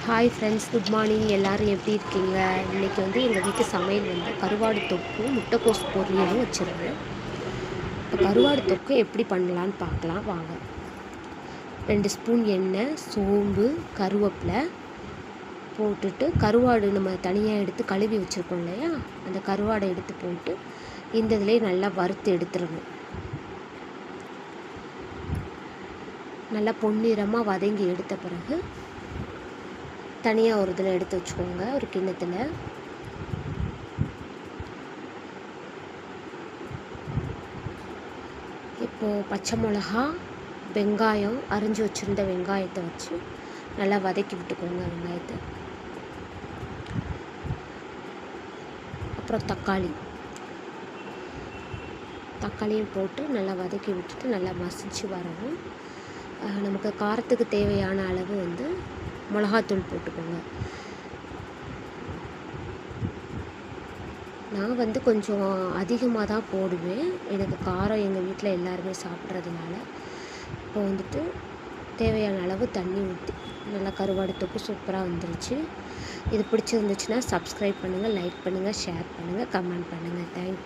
Hi friends, good morning. எல்லோரும் எப்படி இருக்கீங்க? இன்றைக்கி எங்கள் வீட்டு சமையல் கருவாடு தொக்கும் முட்டைக்கோஸ் பொரியலும் வச்சுருந்தேன். இப்போ கருவாடு தொக்கு எப்படி பண்ணலான்னு பார்க்கலாம் வாங்க. 2 ஸ்பூன் எண்ணெய், சோம்பு, கருவேப்பிலை போட்டுட்டு கருவாடு நம்ம தனியாக எடுத்து கழுவி வச்சுருக்கோம் இல்லையா, அந்த கருவாடை எடுத்து போட்டு இந்த இதிலே நல்லா வறுத்து எடுத்துடணும். நல்லா பொன்னிறமாக வதங்கி எடுத்த பிறகு தனியாக ஒரு இதில் எடுத்து வச்சுக்கோங்க, ஒரு கிண்ணத்தில். இப்போது பச்சை மிளகா, வெங்காயம், அரிஞ்சு வச்சுருந்த வெங்காயத்தை வச்சு நல்லா வதக்கி விட்டுக்கோங்க. வெங்காயத்தை அப்புறம் தக்காளியும் போட்டு நல்லா வதக்கி விட்டுட்டு நல்லா மசிச்சு வரணும். நமக்கு காரத்துக்கு தேவையான அளவு மிளகாத்தூள் போட்டுக்கோங்க. நான் கொஞ்சம் அதிகமாக தான் போடுவேன், எனக்கு காரம் எங்கள் வீட்டில் எல்லாருமே சாப்பிட்றதுனால. இப்போ தேவையான அளவு தண்ணி ஊற்றி நல்லா கருவாடு தொக்கு சூப்பராக வந்துருச்சு. இது பிடிச்சிருந்துச்சுன்னா சப்ஸ்கிரைப் பண்ணுங்கள், லைக் பண்ணுங்கள், ஷேர் பண்ணுங்கள், கமெண்ட் பண்ணுங்கள். தேங்க்யூ.